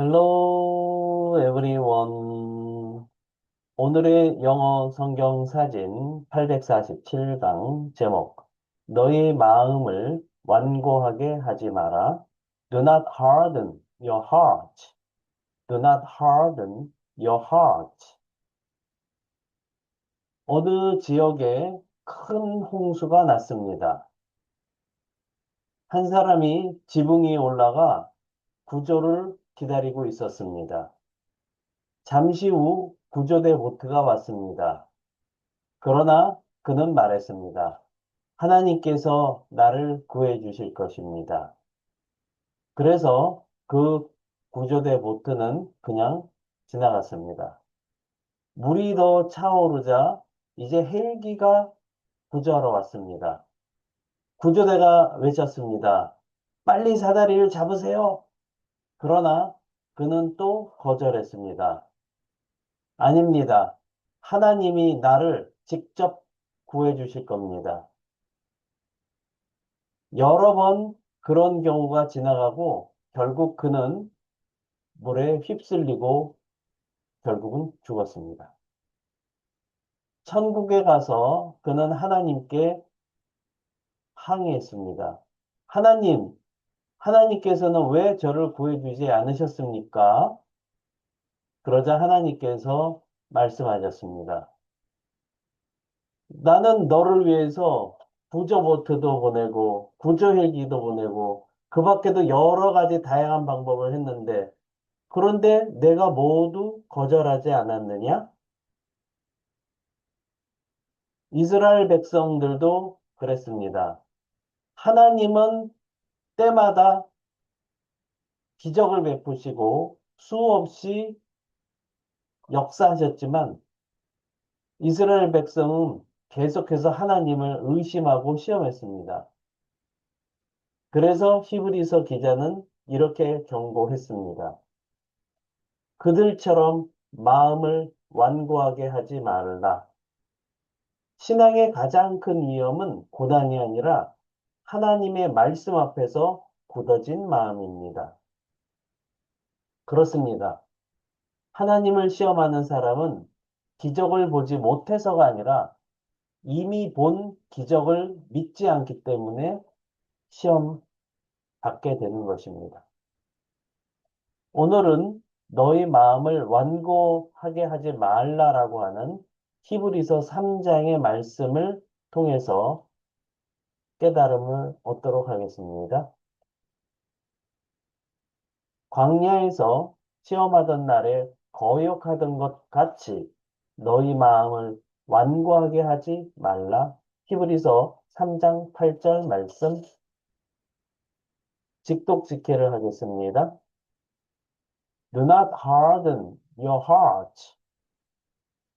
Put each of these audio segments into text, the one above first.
Hello everyone. 오늘의 영어 성경 사진 847강 제목. 너의 마음을 완고하게 하지 마라. Do not harden your heart. Do not harden your heart. 어느 지역에 큰 홍수가 났습니다. 한 사람이 지붕 위에 올라가 구조를 기다리고 있었습니다. 잠시 후 구조대 보트가 왔습니다. 그러나 그는 말했습니다. 하나님께서 나를 구해 주실 것입니다. 그래서 그 구조대 보트는 그냥 지나갔습니다. 물이 더 차오르자 이제 헬기가 구조하러 왔습니다. 구조대가 외쳤습니다. 빨리 사다리를 잡으세요. 그러나 그는 또 거절했습니다. 아닙니다. 하나님이 나를 직접 구해 주실 겁니다. 여러 번 그런 경우가 지나가고 결국 그는 물에 휩쓸리고 결국은 죽었습니다. 천국에 가서 그는 하나님께 항의했습니다. 하나님, 하나님께서는 왜 저를 구해주지 않으셨습니까? 그러자 하나님께서 말씀하셨습니다. 나는 너를 위해서 구조보트도 보내고, 구조헬기도 보내고, 그 밖에도 여러 가지 다양한 방법을 했는데, 그런데 내가 모두 거절하지 않았느냐? 이스라엘 백성들도 그랬습니다. 하나님은 때마다 기적을 베푸시고 수없이 역사하셨지만, 이스라엘 백성은 계속해서 하나님을 의심하고 시험했습니다. 그래서 히브리서 기자는 이렇게 경고했습니다. 그들처럼 마음을 완고하게 하지 말라. 신앙의 가장 큰 위험은 고난이 아니라 하나님의 말씀 앞에서 굳어진 마음입니다. 그렇습니다. 하나님을 시험하는 사람은 기적을 보지 못해서가 아니라 이미 본 기적을 믿지 않기 때문에 시험 받게 되는 것입니다. 오늘은 너희 마음을 완고하게 하지 말라라고 하는 히브리서 3장의 말씀을 통해서 깨달음을 얻도록 하겠습니다. 광야에서 시험하던 날에 거역하던 것 같이 너희 마음을 완고하게 하지 말라. 히브리서 3장 8절 말씀 직독직해를 하겠습니다. Do not harden your heart.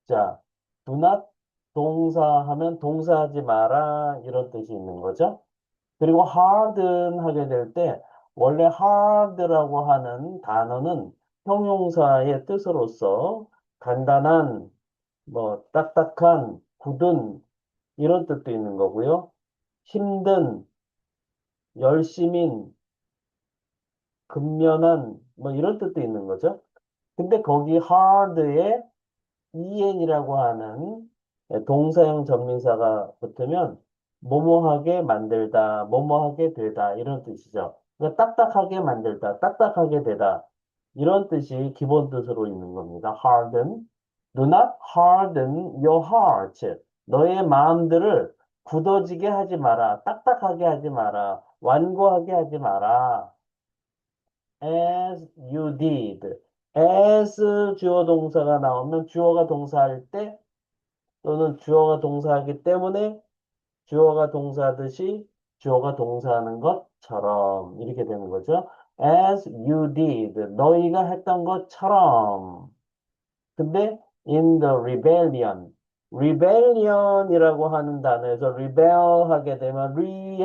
자, do not 동사하면 동사하지 마라 이런 뜻이 있는 거죠. 그리고 harden 하게 될 때 원래 hard라고 하는 단어는 형용사의 뜻으로서 간단한, 딱딱한, 굳은 이런 뜻도 있는 거고요. 힘든, 열심인, 근면한 이런 뜻도 있는 거죠. 근데 거기 hard에 en이라고 하는 동사형 전미사가 붙으면 뭐뭐하게 만들다, 뭐뭐하게 되다 이런 뜻이죠. 그러니까 딱딱하게 만들다, 딱딱하게 되다 이런 뜻이 기본 뜻으로 있는 겁니다. harden. Do not harden your heart. 너의 마음들을 굳어지게 하지 마라, 딱딱하게 하지 마라, 완고하게 하지 마라. As you did. as 주어 동사가 나오면 주어가 동사할 때 또는 주어가 동사하기 때문에 주어가 동사하듯이 주어가 동사하는 것처럼 이렇게 되는 거죠. As you did. 너희가 했던 것처럼. 근데 in the rebellion. rebellion이라고 하는 단어에서 rebel 하게 되면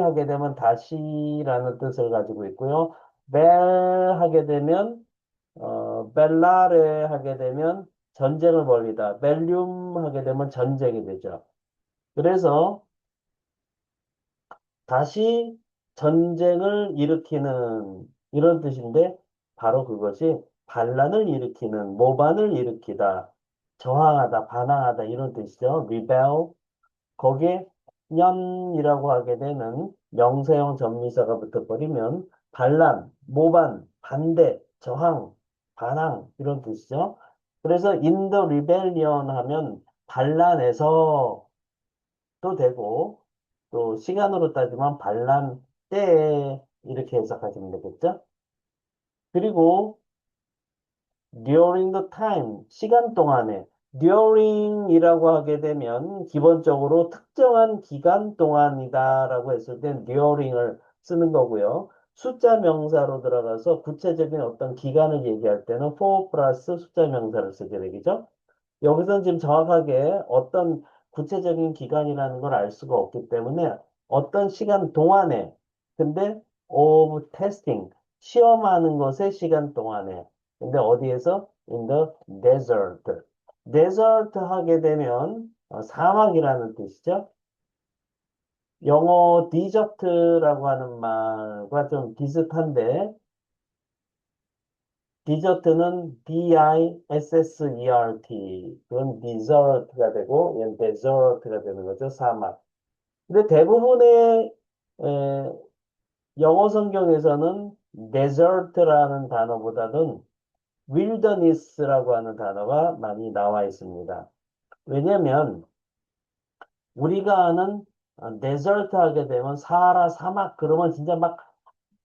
하게 되면 다시라는 뜻을 가지고 있고요. bell 하게 되면 벨라레 하게 되면 전쟁을 벌이다. 벨륨 하게 되면 전쟁이 되죠. 그래서 다시 전쟁을 일으키는 이런 뜻인데 바로 그것이 반란을 일으키는, 모반을 일으키다, 저항하다, 반항하다 이런 뜻이죠. rebel. 거기에 년이라고 하게 되는 명사형 전미사가 붙어버리면 반란, 모반, 반대, 저항, 반항 이런 뜻이죠. 그래서 in the rebellion 하면 반란에서 또 되고 또 시간으로 따지면 반란 때에 이렇게 해석하시면 되겠죠. 그리고 during the time, 시간 동안에 during이라고 하게 되면 기본적으로 특정한 기간 동안이다라고 했을 땐 during을 쓰는 거고요. 숫자 명사로 들어가서 구체적인 어떤 기간을 얘기할 때는 for 플러스 숫자 명사를 쓰게 되겠죠. 여기서는 지금 정확하게 어떤 구체적인 기간이라는 걸 알 수가 없기 때문에 어떤 시간 동안에 근데 of testing 시험하는 것의 시간 동안에 근데 어디에서 in the desert desert 하게 되면 사막이라는 뜻이죠. 영어 desert라고 하는 말과 좀 비슷한데 디저트는 D-I-S-S-E-R-T. 그건 디저트가 되고, 얘는 데저트가 되는 거죠, 사막. 근데 대부분의 에, 영어 성경에서는 desert라는 단어보다는 wilderness라고 하는 단어가 많이 나와 있습니다. 왜냐면 우리가 아는 데저트 하게 되면 사하라 사막 그러면 진짜 막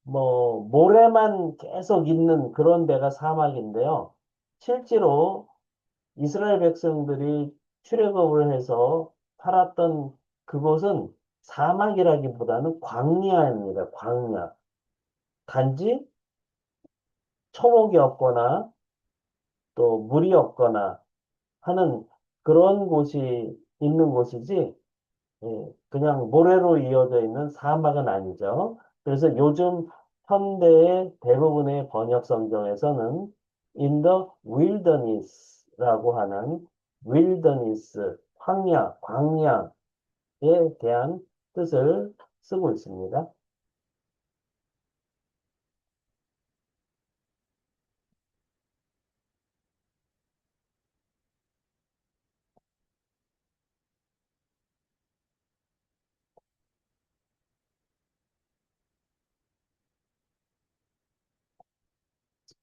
모래만 계속 있는 그런 데가 사막인데요. 실제로 이스라엘 백성들이 출애굽을 해서 살았던 그곳은 사막이라기보다는 광야입니다. 광야. 단지 초목이 없거나 또 물이 없거나 하는 그런 곳이 있는 곳이지 그냥 모래로 이어져 있는 사막은 아니죠. 그래서 요즘 현대의 대부분의 번역 성경에서는 in the wilderness라고 하는 wilderness, 황야, 광야에 대한 뜻을 쓰고 있습니다.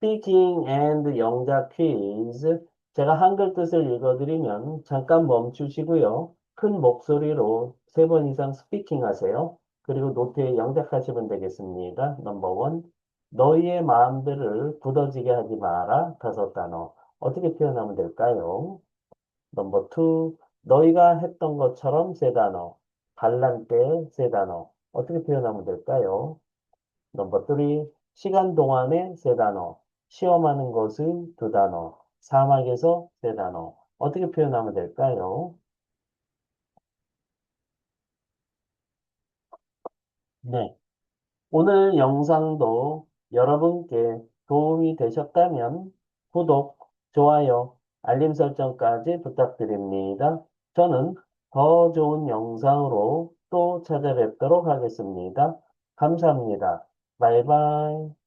Speaking and 영작 퀴즈. 제가 한글 뜻을 읽어드리면 잠깐 멈추시고요. 큰 목소리로 3번 이상 스피킹 하세요. 그리고 노트에 영작하시면 되겠습니다. 넘버 원. 너희의 마음들을 굳어지게 하지 마라. 5단어. 어떻게 표현하면 될까요? 넘버 투. 너희가 했던 것처럼 3단어. 반란 때 3단어. 어떻게 표현하면 될까요? 넘버 3, 시간 동안에 3단어, 시험하는 것의 2단어, 사막에서 3단어. 어떻게 표현하면 될까요? 네. 오늘 영상도 여러분께 도움이 되셨다면 구독, 좋아요, 알림 설정까지 부탁드립니다. 저는 더 좋은 영상으로 또 찾아뵙도록 하겠습니다. 감사합니다. 바이바이.